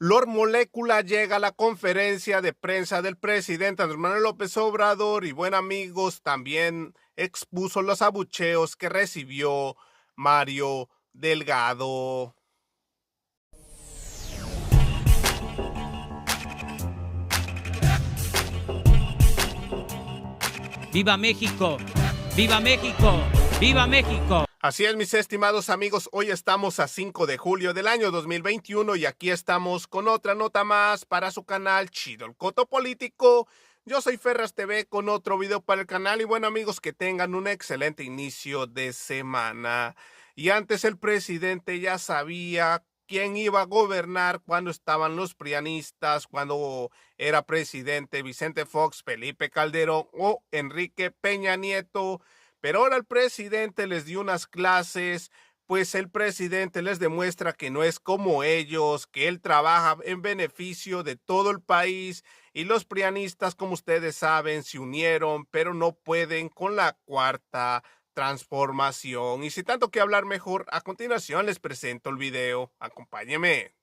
Lord Molécula llega a la conferencia de prensa del presidente Andrés Manuel López Obrador y, bueno, amigos, también expuso los abucheos que recibió Mario Delgado. ¡Viva México! ¡Viva México! ¡Viva México! Así es, mis estimados amigos, hoy estamos a 5 de julio del año 2021 y aquí estamos con otra nota más para su canal Chido el Coto Político. Yo soy Ferras TV con otro video para el canal y, bueno, amigos, que tengan un excelente inicio de semana. Y antes el presidente ya sabía quién iba a gobernar cuando estaban los prianistas, cuando era presidente Vicente Fox, Felipe Calderón o Enrique Peña Nieto. Pero ahora el presidente les dio unas clases, pues el presidente les demuestra que no es como ellos, que él trabaja en beneficio de todo el país y los prianistas, como ustedes saben, se unieron, pero no pueden con la cuarta transformación. Y sin tanto que hablar, mejor a continuación les presento el video. Acompáñenme.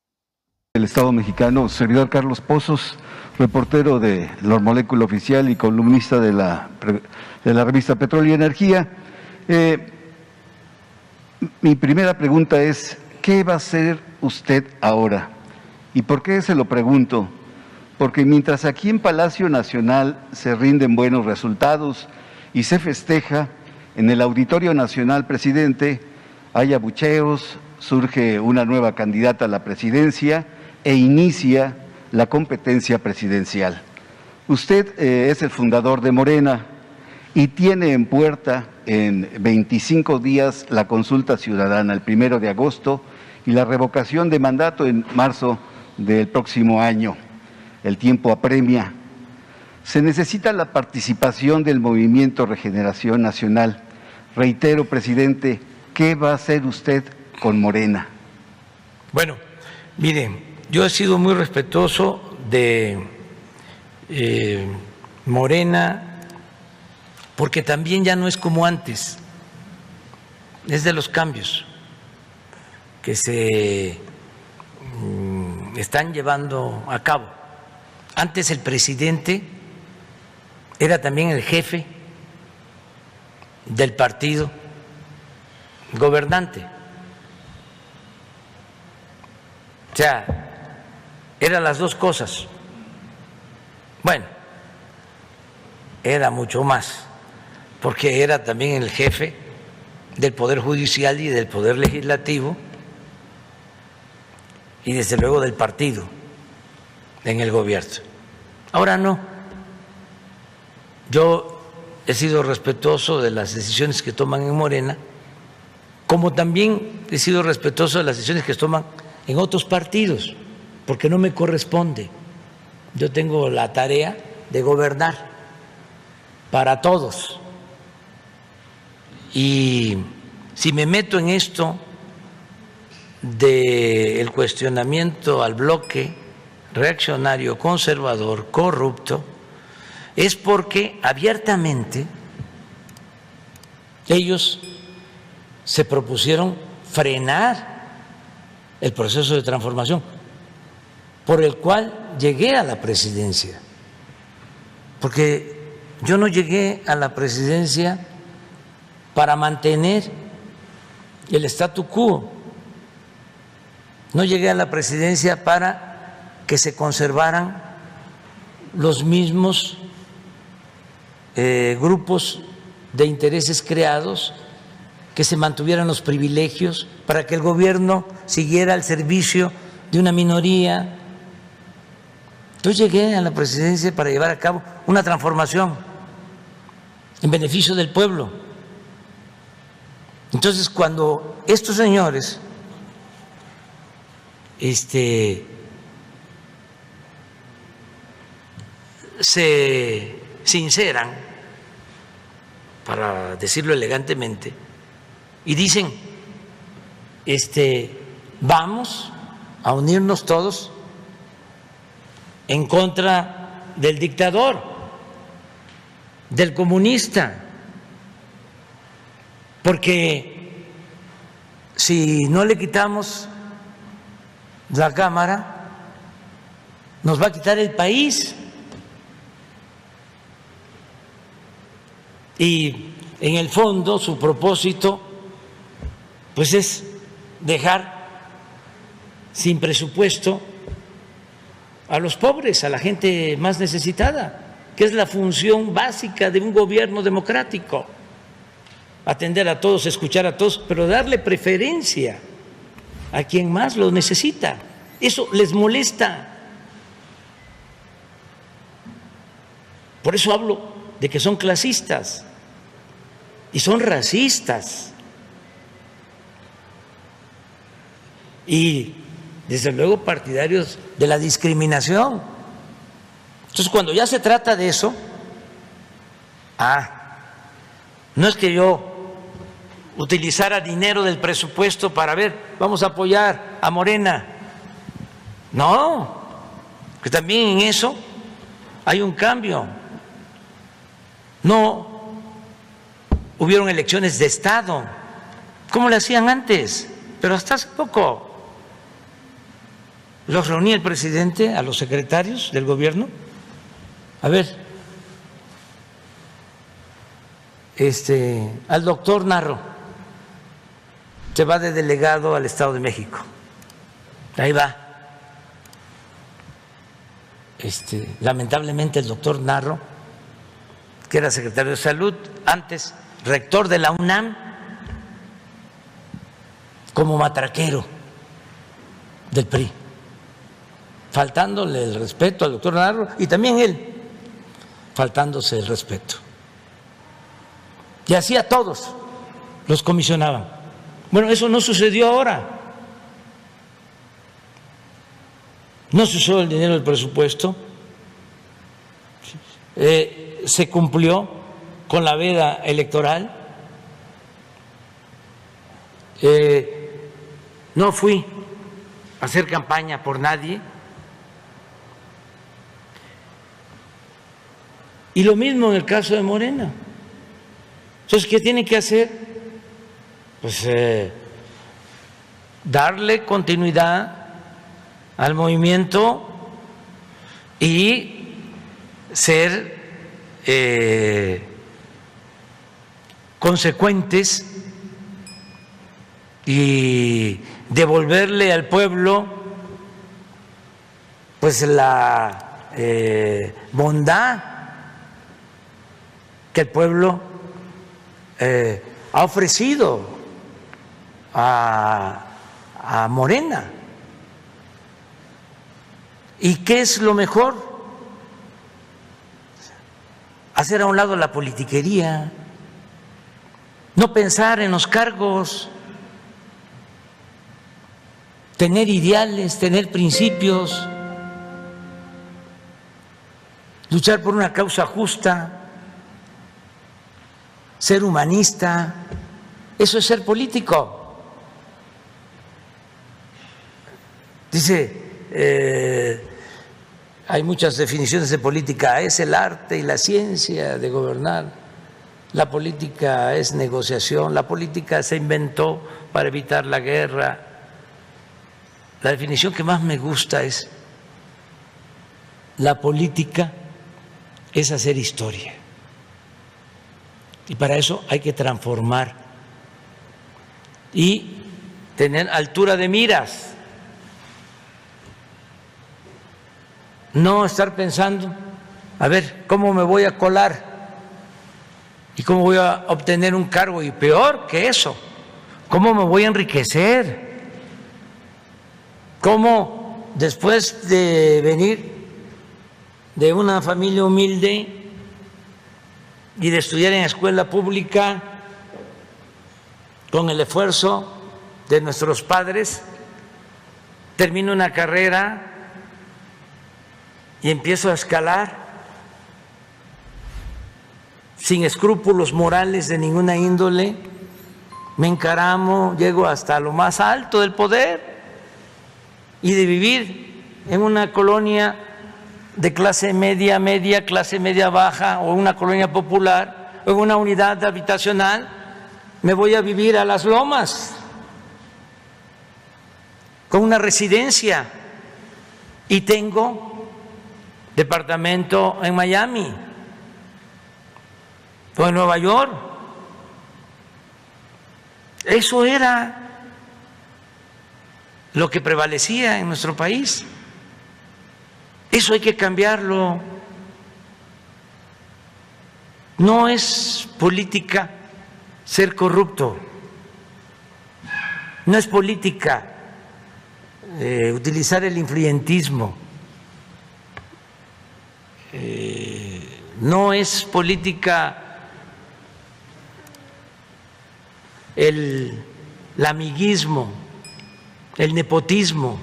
El Estado mexicano, servidor Carlos Pozos, reportero de Lord Molécula Oficial y columnista de la revista Petróleo y Energía. Mi primera pregunta es, ¿qué va a hacer usted ahora? ¿Y por qué se lo pregunto? Porque mientras aquí en Palacio Nacional se rinden buenos resultados y se festeja, en el Auditorio Nacional, presidente, hay abucheos, surge una nueva candidata a la presidencia e inicia la competencia presidencial. Usted es el fundador de Morena y tiene en puerta en 25 días la consulta ciudadana, el 1 de agosto, y la revocación de mandato en marzo del próximo año. El tiempo apremia. Se necesita la participación del Movimiento Regeneración Nacional. Reitero, presidente, ¿qué va a hacer usted con Morena? Bueno, miren, yo he sido muy respetuoso de Morena, porque también ya no es como antes, es de los cambios que se están llevando a cabo. Antes el presidente era también el jefe del partido gobernante. O sea, eran las dos cosas. Bueno, era mucho más, porque era también el jefe del Poder Judicial y del Poder Legislativo y desde luego del partido en el gobierno. Ahora no. Yo he sido respetuoso de las decisiones que toman en Morena, como también he sido respetuoso de las decisiones que toman en otros partidos, porque no me corresponde. Yo tengo la tarea de gobernar para todos. Y si me meto en esto del cuestionamiento al bloque reaccionario, conservador, corrupto, es porque abiertamente ellos se propusieron frenar el proceso de transformación por el cual llegué a la presidencia. Porque yo no llegué a la presidencia para mantener el statu quo, no llegué a la presidencia para que se conservaran los mismos grupos de intereses creados, que se mantuvieran los privilegios, para que el gobierno siguiera al servicio de una minoría. Yo llegué a la presidencia para llevar a cabo una transformación en beneficio del pueblo. Entonces, cuando estos señores se sinceran, para decirlo elegantemente, y dicen, vamos a unirnos todos en contra del dictador, del comunista, porque si no le quitamos la Cámara, nos va a quitar el país. Y en el fondo su propósito pues es dejar sin presupuesto a los pobres, a la gente más necesitada, que es la función básica de un gobierno democrático: atender a todos, escuchar a todos, pero darle preferencia a quien más lo necesita. Eso les molesta. Por eso hablo de que son clasistas y son racistas. Y desde luego partidarios de la discriminación. Entonces, cuando ya se trata de eso, no es que yo utilizara dinero del presupuesto para ver, vamos a apoyar a Morena. No, que también en eso hay un cambio. No hubieron elecciones de Estado, como le hacían antes, pero hasta hace poco. Los reunía el presidente a los secretarios del gobierno. A ver, al doctor Narro se va de delegado al Estado de México. Ahí va. Lamentablemente el doctor Narro, que era secretario de Salud, antes rector de la UNAM, como matraquero del PRI, faltándole el respeto al doctor Narro, y también él faltándose el respeto. Y así a todos los comisionaban. Bueno, eso no sucedió ahora. No se usó el dinero del presupuesto, se cumplió con la veda electoral. No fui a hacer campaña por nadie. Y lo mismo en el caso de Morena. Entonces, ¿qué tiene que hacer? Pues darle continuidad al movimiento y ser consecuentes y devolverle al pueblo pues la bondad que el pueblo ha ofrecido a Morena. ¿Y qué es lo mejor? Hacer a un lado la politiquería, no pensar en los cargos, tener ideales, tener principios, luchar por una causa justa, ser humanista. Eso es ser político. Dice, hay muchas definiciones de política: es el arte y la ciencia de gobernar. La política es negociación, la política se inventó para evitar la guerra. La definición que más me gusta es: la política es hacer historia. Y para eso hay que transformar y tener altura de miras. No estar pensando, a ver, ¿cómo me voy a colar? ¿Y cómo voy a obtener un cargo? Y peor que eso, ¿cómo me voy a enriquecer? ¿Cómo, después de venir de una familia humilde y de estudiar en escuela pública, con el esfuerzo de nuestros padres, termino una carrera y empiezo a escalar sin escrúpulos morales de ninguna índole, me encaramo, llego hasta lo más alto del poder, y de vivir en una colonia de clase media, clase media baja, o una colonia popular, o en una unidad habitacional, me voy a vivir a Las Lomas, con una residencia, y tengo departamento en Miami o en Nueva York. Eso era lo que prevalecía en nuestro país. Eso hay que cambiarlo. No es política ser corrupto, no es política utilizar el influyentismo, no es política el amiguismo, el nepotismo.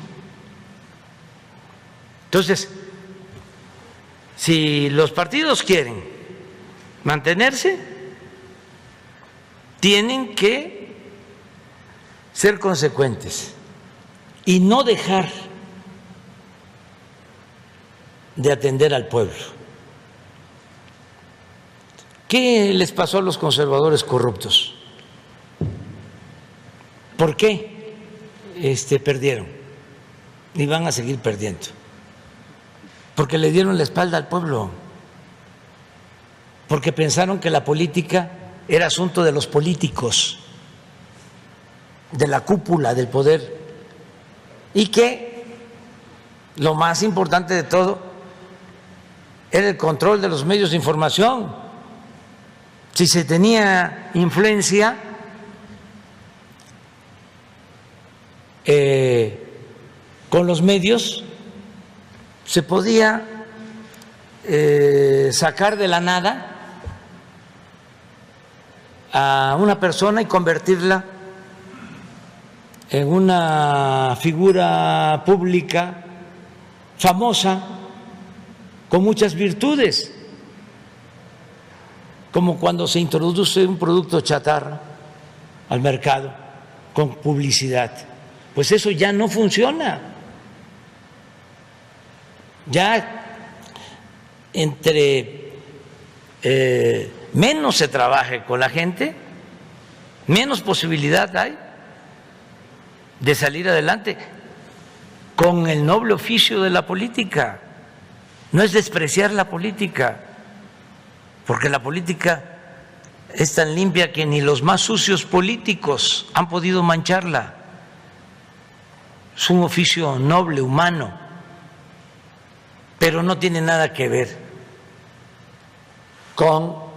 Entonces, si los partidos quieren mantenerse, tienen que ser consecuentes y no dejar de atender al pueblo. ¿Qué les pasó a los conservadores corruptos? ¿Por qué perdieron? Y van a seguir perdiendo. Porque le dieron la espalda al pueblo. Porque pensaron que la política era asunto de los políticos, de la cúpula del poder, y que lo más importante de todo era el control de los medios de información. Si se tenía influencia, con los medios se podía sacar de la nada a una persona y convertirla en una figura pública famosa con muchas virtudes, como cuando se introduce un producto chatarra al mercado con publicidad. Pues eso ya no funciona. Ya entre menos se trabaje con la gente, menos posibilidad hay de salir adelante con el noble oficio de la política. No es despreciar la política, porque la política es tan limpia que ni los más sucios políticos han podido mancharla. Es un oficio noble, humano, pero no tiene nada que ver con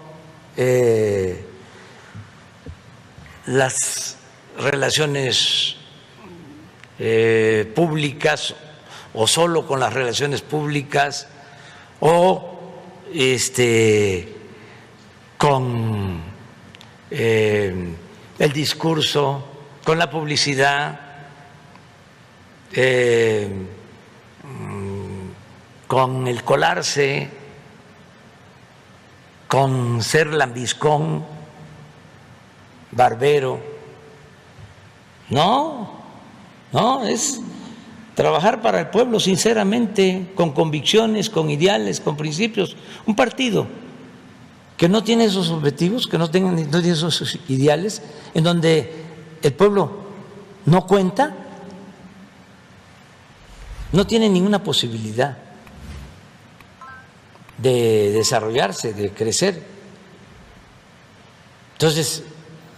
las relaciones públicas o solo con las relaciones públicas o con el discurso, con la publicidad, con el colarse, con ser lambiscón, barbero. No, es trabajar para el pueblo sinceramente, con convicciones, con ideales, con principios. Un partido que no tiene esos objetivos, que no tiene esos ideales, en donde el pueblo no cuenta, no tiene ninguna posibilidad de desarrollarse, de crecer. Entonces,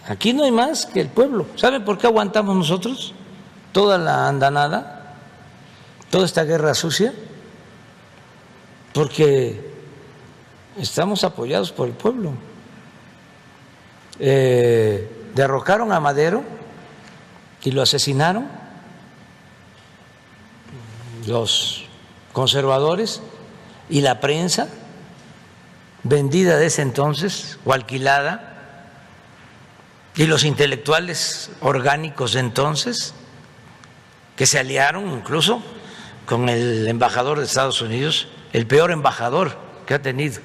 aquí no hay más que el pueblo. ¿Saben por qué aguantamos nosotros toda la andanada, toda esta guerra sucia? Porque estamos apoyados por el pueblo. Derrocaron a Madero y lo asesinaron los conservadores y la prensa vendida de ese entonces o alquilada y los intelectuales orgánicos de entonces que se aliaron incluso con el embajador de Estados Unidos, el peor embajador que ha tenido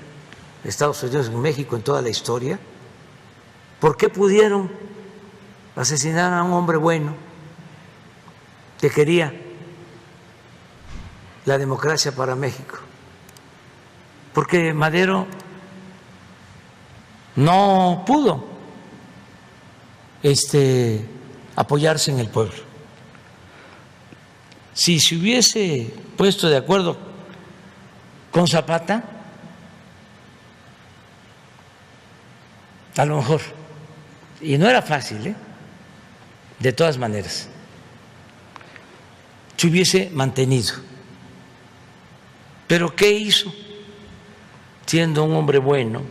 Estados Unidos en México en toda la historia. ¿Por qué pudieron asesinar a un hombre bueno que quería la democracia para México? Porque Madero no pudo apoyarse en el pueblo. Si se hubiese puesto de acuerdo con Zapata, a lo mejor, y no era fácil, de todas maneras, se hubiese mantenido. Pero ¿qué hizo? Siendo un hombre bueno,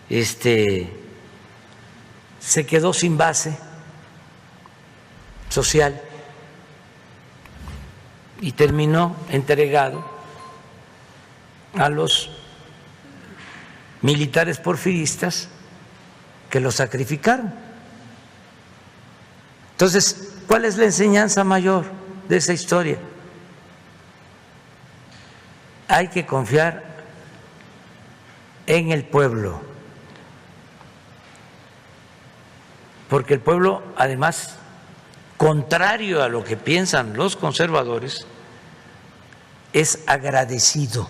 se quedó sin base social y terminó entregado a los militares porfiristas que lo sacrificaron. Entonces, ¿cuál es la enseñanza mayor de esa historia? Hay que confiar en el pueblo, porque el pueblo, además, contrario a lo que piensan los conservadores, es agradecido.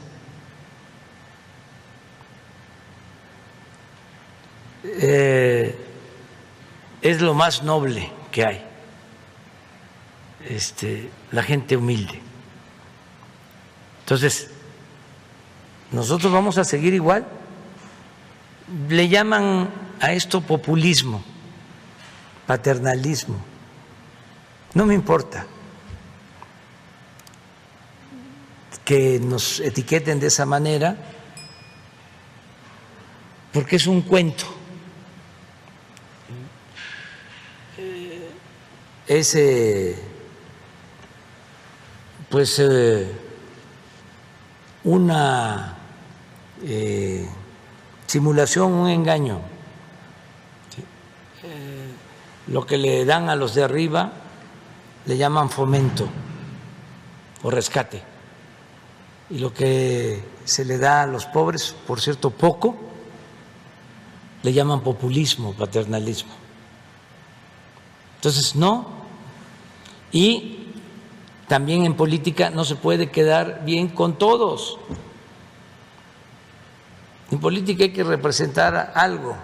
Es lo más noble que hay, la gente humilde. Entonces, nosotros vamos a seguir igual. Le llaman a esto populismo, paternalismo. No me importa que nos etiqueten de esa manera, porque es un cuento. Es una simulación, un engaño. Lo que le dan a los de arriba le llaman fomento o rescate, y lo que se le da a los pobres, por cierto poco, le llaman populismo, paternalismo. Entonces no. Y también en política no se puede quedar bien con todos. En política hay que representar a algo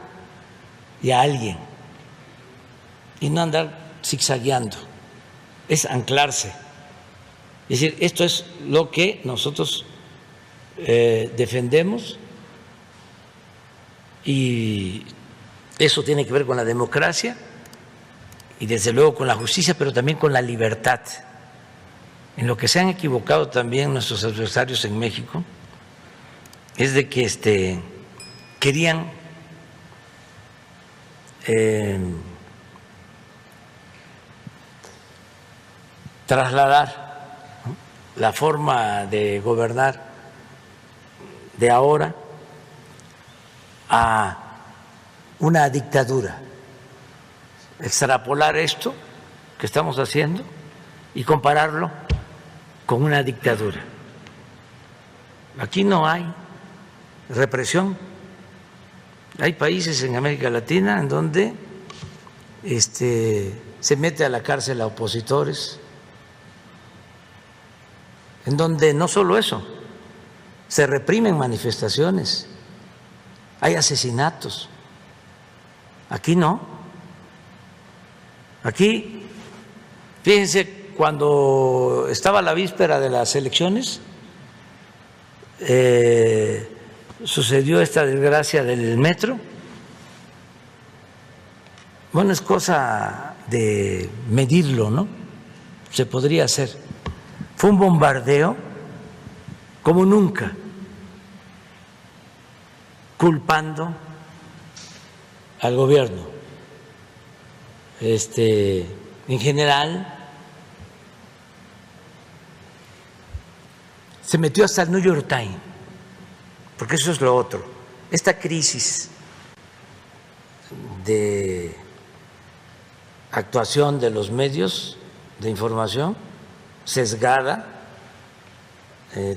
y a alguien y no andar zigzagueando, es anclarse. Es decir, esto es lo que nosotros defendemos, y eso tiene que ver con la democracia y desde luego con la justicia, pero también con la libertad. En lo que se han equivocado también nuestros adversarios en México es de que querían trasladar la forma de gobernar de ahora a una dictadura, extrapolar esto que estamos haciendo y compararlo con una dictadura. Aquí no hay represión. Hay países en América Latina en donde se mete a la cárcel a opositores, en donde no solo eso, se reprimen manifestaciones, hay asesinatos. Aquí no. Aquí, fíjense, cuando estaba la víspera de las elecciones, sucedió esta desgracia del metro. Bueno, es cosa de medirlo, ¿no? Se podría hacer. Fue un bombardeo como nunca, culpando al gobierno. En general, se metió hasta el New York Times, porque eso es lo otro. Esta crisis de actuación de los medios de información, sesgada,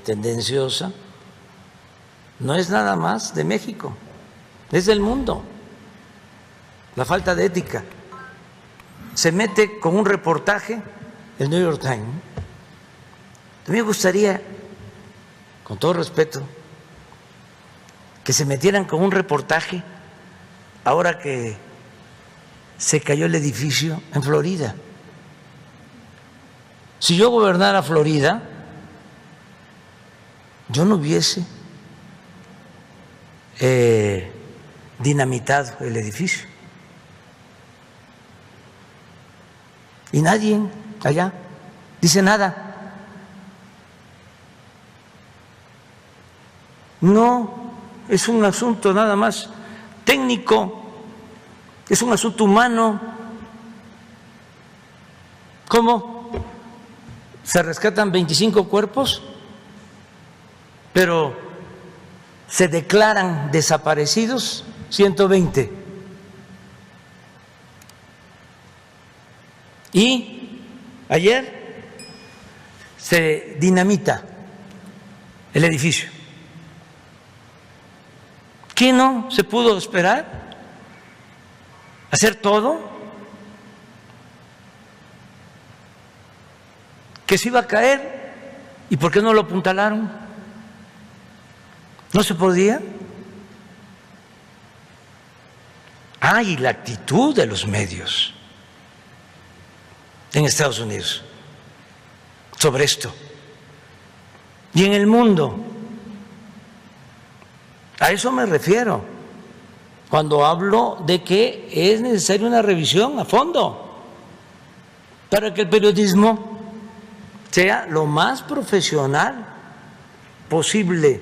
tendenciosa, no es nada más de México, es del mundo. La falta de ética. Se mete con un reportaje el New York Times. A mí me gustaría, con todo respeto, que se metieran con un reportaje ahora que se cayó el edificio en Florida. Si yo gobernara Florida, yo no hubiese dinamitado el edificio. Y nadie allá dice nada. No, es un asunto nada más técnico, es un asunto humano. ¿Cómo? Se rescatan 25 cuerpos, pero se declaran desaparecidos 120. Y ayer se dinamita el edificio. ¿Qué no se pudo esperar? ¿Hacer todo? ¿Que se iba a caer? ¿Y por qué no lo apuntalaron? ¿No se podía? Y la actitud de los medios en Estados Unidos sobre esto y en el mundo. A eso me refiero cuando hablo de que es necesaria una revisión a fondo para que el periodismo sea lo más profesional posible,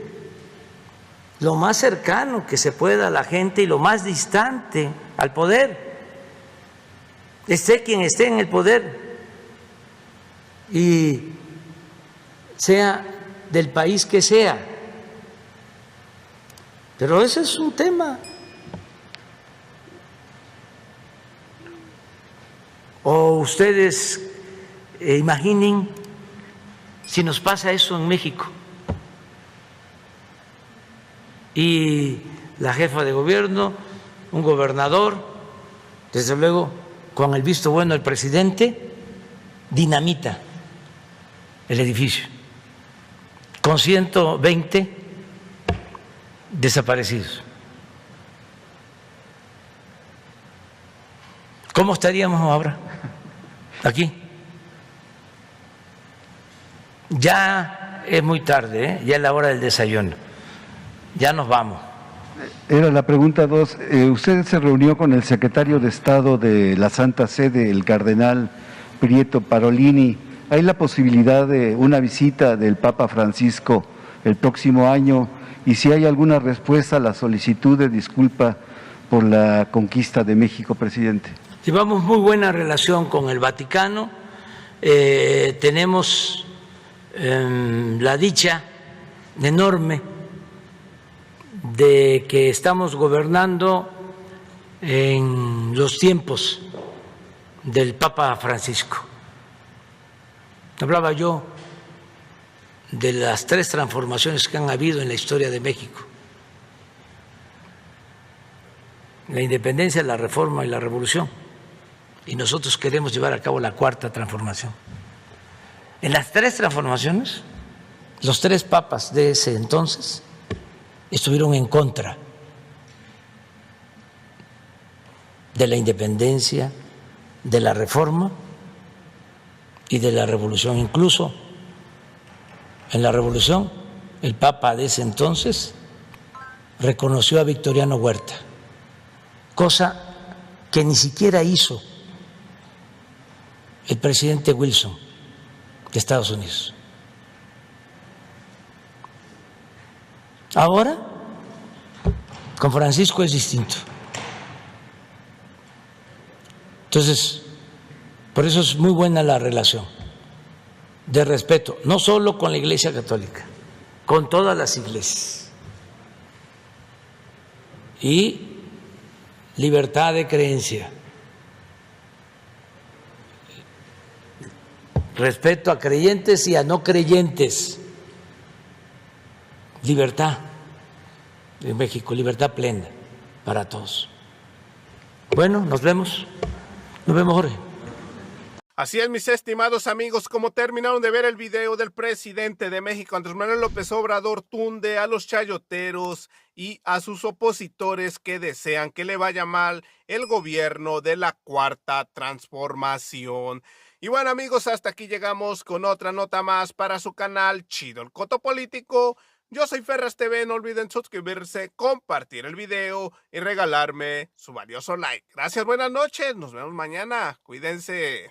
lo más cercano que se pueda a la gente y lo más distante al poder, esté quien esté en el poder y sea del país que sea. Pero ese es un tema. O ustedes imaginen si nos pasa eso en México y la jefa de gobierno, un gobernador, desde luego con el visto bueno del presidente, dinamita el edificio con 120 desaparecidos. ¿Cómo estaríamos ahora aquí? Ya es muy tarde, ya es la hora del desayuno. Ya nos vamos. Era la pregunta 2. ¿Usted se reunió con el secretario de Estado de la Santa Sede, el cardenal Prieto Parolini? ¿Hay la posibilidad de una visita del Papa Francisco el próximo año? Y si hay alguna respuesta a la solicitud de disculpa por la conquista de México, presidente. Llevamos muy buena relación con el Vaticano. Tenemos la dicha enorme de que estamos gobernando en los tiempos del Papa Francisco. Hablaba yo de las 3 transformaciones que han habido en la historia de México: la independencia, la reforma y la revolución. Y nosotros queremos llevar a cabo la 4ª transformación. En las 3 transformaciones, los 3 papas de ese entonces estuvieron en contra de la independencia, de la reforma y de la revolución. Incluso en la revolución, el papa de ese entonces reconoció a Victoriano Huerta, cosa que ni siquiera hizo el presidente Wilson de Estados Unidos. Ahora, con Francisco es distinto. Entonces, por eso es muy buena la relación de respeto, no solo con la Iglesia Católica, con todas las iglesias. Y libertad de creencia, respeto a creyentes y a no creyentes, libertad en México, libertad plena para todos. Bueno, nos vemos, Jorge. Así es, mis estimados amigos, como terminaron de ver el video del presidente de México, Andrés Manuel López Obrador, tunde a los chayoteros y a sus opositores que desean que le vaya mal el gobierno de la 4ª transformación. Y bueno, amigos, hasta aquí llegamos con otra nota más para su canal Chido el Coto Político. Yo soy Ferras TV, no olviden suscribirse, compartir el video y regalarme su valioso like. Gracias, buenas noches, nos vemos mañana, cuídense.